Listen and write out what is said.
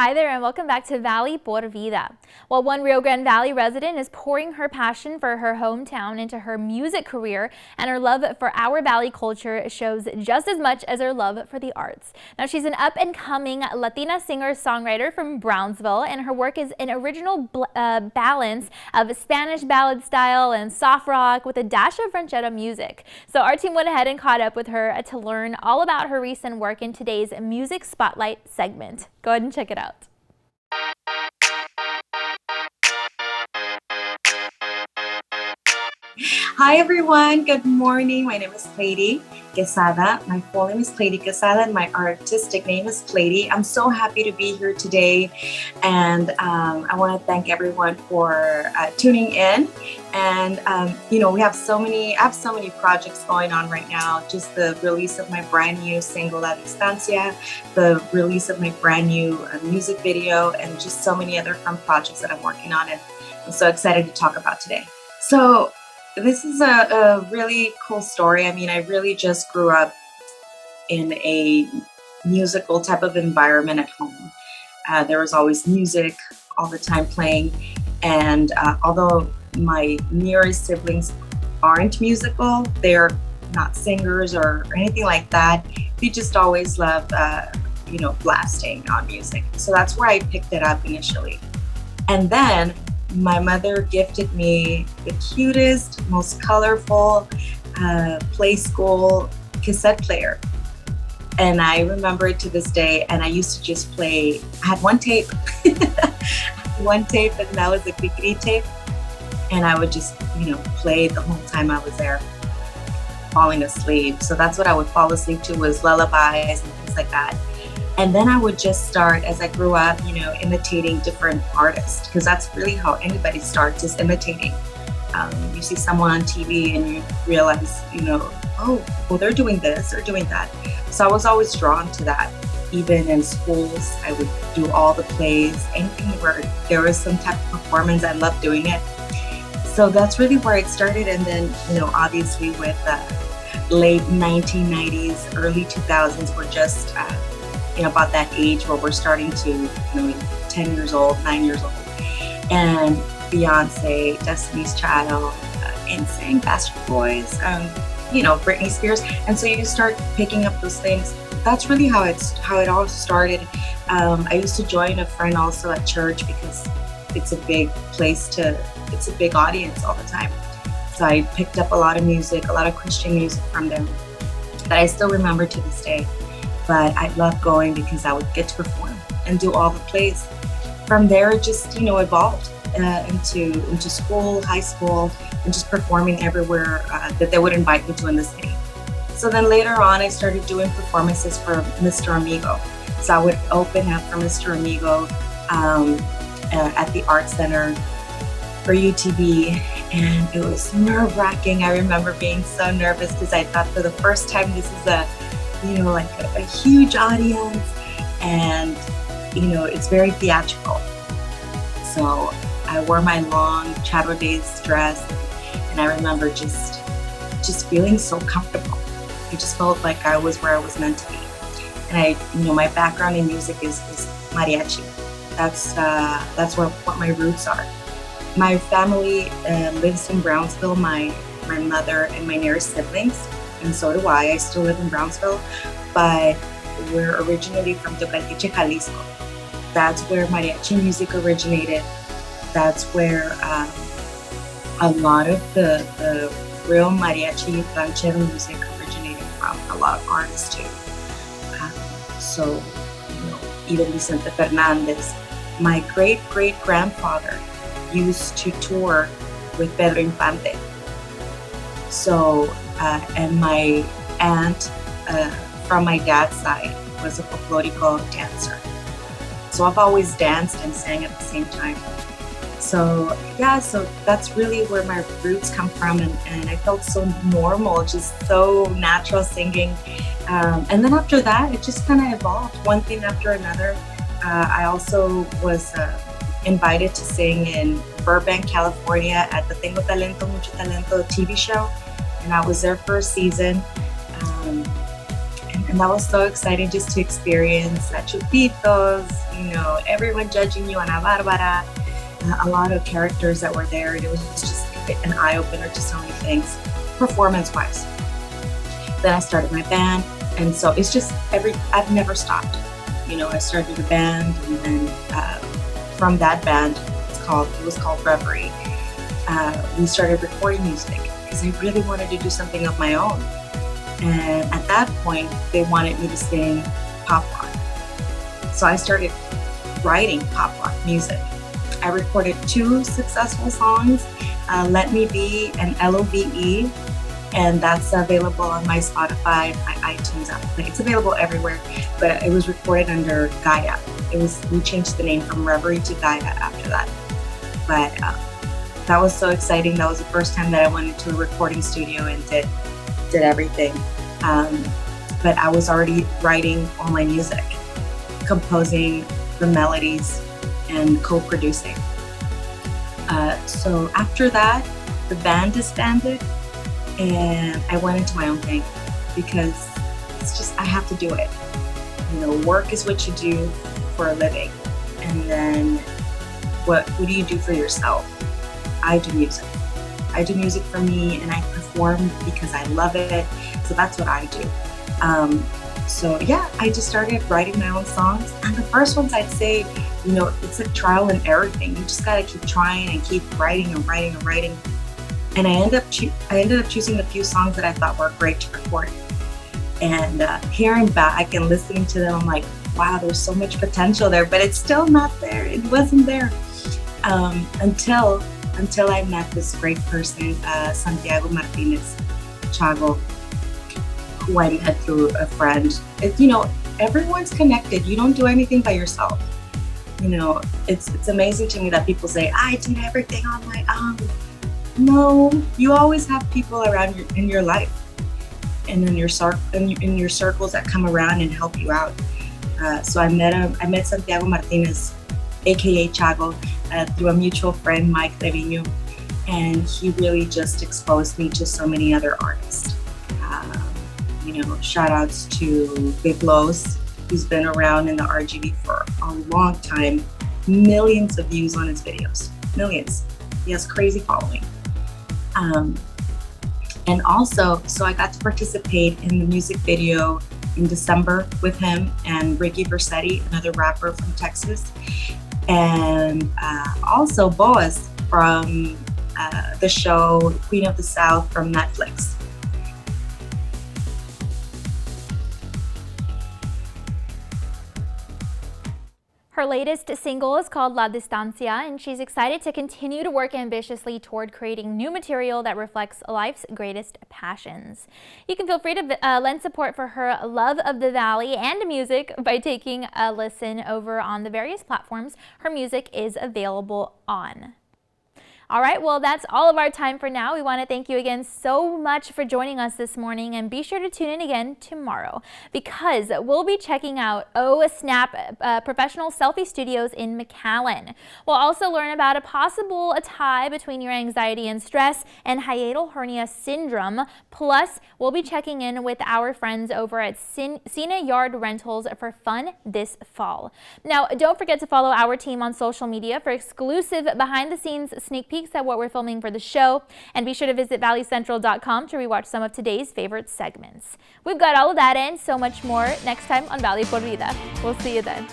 Hi there and welcome back to Valley Por Vida. Well, one Rio Grande Valley resident is pouring her passion for her hometown into her music career, and her love for our Valley culture shows just as much as her love for the arts. Now, she's an up-and-coming Latina singer-songwriter from Brownsville, and her work is an original balance of Spanish ballad style and soft rock with a dash of ranchera music. So our team went ahead and caught up with her to learn all about her recent work in today's Music Spotlight segment. Go ahead and check it out. Hi everyone, good morning. My name is Clady Quesada. My full name is Clady Quesada and my artistic name is Clady. I'm so happy to be here today, and I want to thank everyone for tuning in. And we have I have so many projects going on right now. Just the release of my brand new single La Distancia, the release of my brand new music video, and just so many other fun projects that I'm working on, and I'm so excited to talk about today. So this is a really cool story. I mean, I really just grew up in a musical type of environment at home. There was always music all the time playing, and although my nearest siblings aren't musical, they're not singers or anything like that, they just always loved blasting on music. So that's where I picked it up initially. And then my mother gifted me the cutest, most colorful play school cassette player. And I remember it to this day, and I used to just play. I had one tape, and that was a quick tape. And I would just, play the whole time I was there, falling asleep. So that's what I would fall asleep to, was lullabies and things like that. And then I would just start, as I grew up, imitating different artists, because that's really how anybody starts, is imitating. You see someone on TV and you realize, oh, well, they're doing this or doing that. So I was always drawn to that. Even in schools, I would do all the plays, anything where there was some type of performance, I loved doing it. So that's really where it started. And then, obviously with late 1990s, early 2000s, we're just about that age where we're starting to, 10 years old, 9 years old, and Beyonce, Destiny's Child, NSYNC, Backstreet Boys, Britney Spears, and so you just start picking up those things. That's really how it all started. I used to join a friend also at church, because it's a big it's a big audience all the time. So I picked up a lot of music, a lot of Christian music from them that I still remember to this day. But I loved going because I would get to perform and do all the plays. From there, it just evolved into school, high school, and just performing everywhere that they would invite me to in the city. So then later on, I started doing performances for Mr. Amigo. So I would open up for Mr. Amigo at the Art Center for UTV, and it was nerve-wracking. I remember being so nervous because I thought, for the first time, this is a huge audience, and it's very theatrical. So I wore my long Chadro Days dress, and I remember just feeling so comfortable. I just felt like I was where I was meant to be. And my background in music is mariachi. That's what my roots are. My family lives in Brownsville. My mother and my nearest siblings, and so do I. I still live in Brownsville, but we're originally from Tocantins, Jalisco. That's where mariachi music originated. That's where a lot of the real mariachi ranchero music originated from. A lot of artists too. So, even Vicente Fernandez. My great-great-grandfather used to tour with Pedro Infante. So, and my aunt from my dad's side was a folklorico dancer. So I've always danced and sang at the same time. So that's really where my roots come from, and I felt so normal, just so natural singing. And then after that, it just kind of evolved, one thing after another. I also was invited to sing in Burbank, California at the Tengo Talento, Mucho Talento TV show. And I was there for a season. And And that was so exciting just to experience Chupitos, everyone judging you, Ana Barbara, a lot of characters that were there. And it was just an eye-opener to so many things, performance-wise. Then I started my band. And so it's just I've never stopped. I started a band, and then from that band, it was called Reverie. We started recording music because I really wanted to do something of my own. And at that point, they wanted me to sing pop rock. So I started writing pop rock music. I recorded 2 successful songs, Let Me Be and LOVE, and that's available on my Spotify, my iTunes app. It's available everywhere, but it was recorded under Gaia. We changed the name from Reverie to Gaia after that. But that was so exciting. That was the first time that I went into a recording studio and did everything. But I was already writing all my music, composing the melodies, and co-producing. So after that, the band disbanded, and I went into my own thing because it's just, I have to do it. Work is what you do for a living. And then what do you do for yourself? I do music. I do music for me, and I perform because I love it. So that's what I do. So yeah, I just started writing my own songs. And the first ones, I'd say, it's a trial and error thing. You just gotta keep trying and keep writing and writing and writing. And I ended up choosing a few songs that I thought were great to record. And hearing back and listening to them, I'm like, wow, there's so much potential there, but it's still not there. It wasn't there until I met this great person, Santiago Martinez Chago, who I met through a friend. Everyone's connected. You don't do anything by yourself. It's amazing to me that people say, I did everything on my own. No, you always have people around in your life, and in your circles that come around and help you out. So I met Santiago Martinez, aka Chago, through a mutual friend, Mike Trevino, and he really just exposed me to so many other artists. Shout outs to Big Los, who's been around in the RGB for a long time. Millions of views on his videos, millions. He has crazy following. And also, so I got to participate in the music video in December with him and Ricky Versetti, another rapper from Texas. And also Boaz from the show Queen of the South from Netflix. Her latest single is called La Distancia, and she's excited to continue to work ambitiously toward creating new material that reflects life's greatest passions. You can feel free to lend support for her love of the Valley and music by taking a listen over on the various platforms her music is available on. All right, well, that's all of our time for now. We want to thank you again so much for joining us this morning, and be sure to tune in again tomorrow because we'll be checking out Oh Snap Professional Selfie Studios in McAllen. We'll also learn about a possible tie between your anxiety and stress and hiatal hernia syndrome. Plus, we'll be checking in with our friends over at Cena Yard Rentals for fun this fall. Now, don't forget to follow our team on social media for exclusive behind-the-scenes sneak peeks at what we're filming for the show, and be sure to visit valleycentral.com to rewatch some of today's favorite segments. We've got all of that and so much more next time on Valley Por Vida. We'll see you then.